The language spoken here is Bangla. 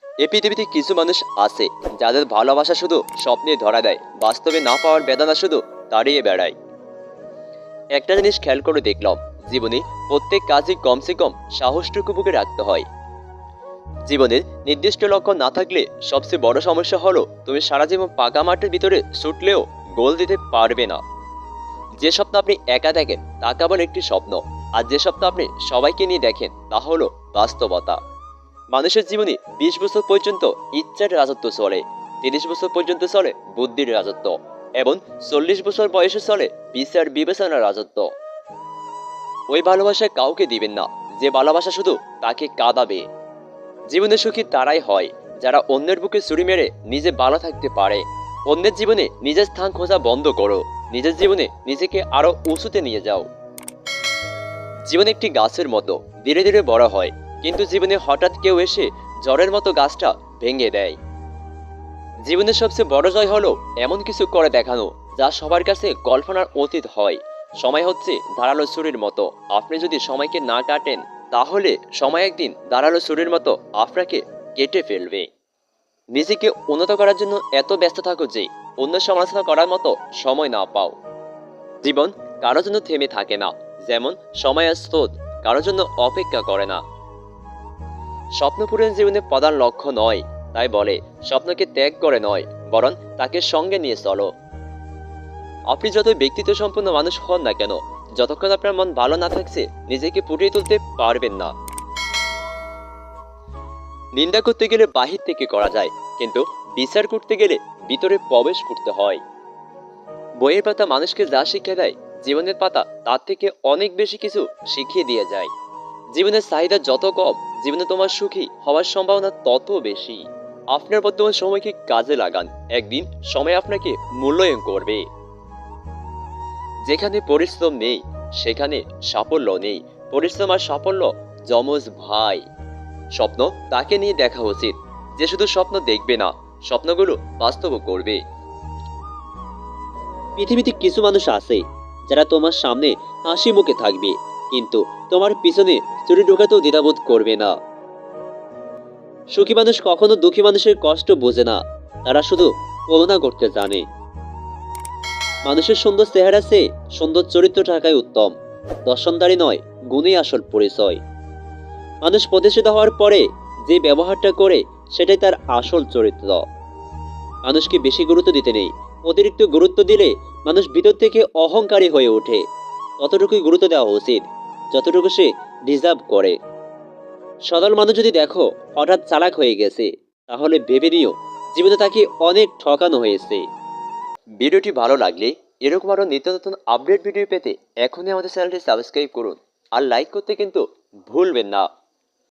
এ পৃথিবীতে কিছু মানুষ আছে যাদের ভালোবাসা শুধু স্বপ্নে ধরা দেয়, বাস্তবে না পাওয়ার বেদনা শুধু দাঁড়িয়ে বেড়ায়। একটা জিনিস খেয়াল করে দেখলাম, জীবনে প্রত্যেক কাজে কমসে কম সাহসটুকু বুকে রাখতে হয়। জীবনের নির্দিষ্ট লক্ষ্য না থাকলে সবচেয়ে বড় সমস্যা হলো তুমি সারা জীবন পাকা মাঠের ভিতরে ছুটলেও গোল দিতে পারবে না। যে স্বপ্ন আপনি একা দেখেন তা কেবল একটি স্বপ্ন, আর যে স্বপ্ন আপনি সবাইকে নিয়ে দেখেন তা হলো বাস্তবতা। মানুষের জীবনে 20 বছর পর্যন্ত ইচ্ছার রাজত্ব চলে, 30 বছর পর্যন্ত চলে বুদ্ধির রাজত্ব, এবং 40 বছর বয়সে চলে বিচার বিবেচনার রাজত্ব। ওই ভালোবাসা কাউকে দিবেন না যে ভালোবাসা শুধু তাকে কাঁদাবে। জীবনে সুখী তারাই হয় যারা অন্যের বুকে ছুরি মেরে নিজে ভালো থাকতে পারে। অন্যের জীবনে নিজের স্থান খোঁজা বন্ধ করো, নিজের জীবনে নিজেকে আরো উঁচুতে নিয়ে যাও। জীবন একটি গাছের মতো ধীরে ধীরে বড় হয়, কিন্তু জীবনে হঠাৎ কেউ এসে ঝড়ের মতো গাছটা ভেঙে দেয়। জীবনের সবচেয়ে বড় জয় হলো এমন কিছু করে দেখানো যা সবার কাছে কল্পনার অতীত হয়। সময় হচ্ছে ধারালো ছুরির মতো, আপনি যদি সময়কে না কাটেন তাহলে সময় একদিন ধারালো ছুরির মতো আপনাকে কেটে ফেলবে। নিজেকে উন্নত করার জন্য এত ব্যস্ত থাকো যে অন্য সমালোচনা করার মতো সময় না পাও। জীবন কারোর জন্য থেমে থাকে না, যেমন সময়ের স্রোত কারোর জন্য অপেক্ষা করে না। স্বপ্ন পূরণ জীবনে প্রধান লক্ষ্য নয়, তাই বলে স্বপ্নকে ত্যাগ করে নয়, বরং তাকে সঙ্গে নিয়ে চলো। আপনি যতই ব্যক্তিত্ব সম্পন্ন মানুষ হন না কেন, যতক্ষণ আপনার মন ভালো না থাকছে নিজেকে ফুটিয়ে তুলতে পারবেন না। নিন্দা করতে গেলে বাহির থেকে করা যায়, কিন্তু বিচার করতে গেলে ভিতরে প্রবেশ করতে হয়। বইয়ের পাতা মানুষকে যা শিক্ষা দেয়, জীবনের পাতা তার থেকে অনেক বেশি কিছু শিখিয়ে দিয়ে যায়। জীবনের চাহিদা যত কম, জীবনে তোমার সুখী হওয়ার সম্ভাবনা তত বেশি। আপনার বর্তমান সময়কে কাজে লাগান, একদিন সময় আপনাকে মূল্যায়ন করবে। যেখানে পরিশ্রম নেই সেখানে সাফল্য নেই, পরিশ্রম আর সাফল্য যমজ ভাই। স্বপ্ন তাকে নিয়ে দেখা উচিত যে শুধু স্বপ্ন দেখবে না, স্বপ্নগুলো বাস্তব করবে। পৃথিবীতে কিছু মানুষ আছে যারা তোমার সামনে হাসি মুখে থাকবে, কিন্তু তোমার পিছনে চুরি ঢোকাতেও দ্বিধাবোধ করবে না। সুখী মানুষ কখনো দুঃখী মানুষের কষ্ট বোঝে না, তারা শুধু তুলনা করতে জানে। মানুষের সুন্দর চেহারা চেয়ে সুন্দর চরিত্র থাকাই উত্তম, দর্শনদারি নয়, গুণই আসল পরিচয়। মানুষ প্রতিষ্ঠিত হওয়ার পরে যে ব্যবহারটা করে সেটাই তার আসল চরিত্র। মানুষকে বেশি গুরুত্ব দিতে নেই, অতিরিক্ত গুরুত্ব দিলে মানুষ ভিতর থেকে অহংকারী হয়ে ওঠে। ততটুকুই গুরুত্ব দেওয়া উচিত যতটুকু সে ডিজার্ভ করে। সরল মানুষ যদি দেখো হঠাৎ চালাক হয়ে গেছে, তাহলে ভেবে নিও জীবনে তাকে অনেক ঠকানো হয়েছে। ভিডিওটি ভালো লাগলে এরকম আরো নিত্য নতুন আপডেট ভিডিও পেতে এখনই আমাদের চ্যানেলটি সাবস্ক্রাইব করুন, আর লাইক করতে কিন্তু ভুলবেন না।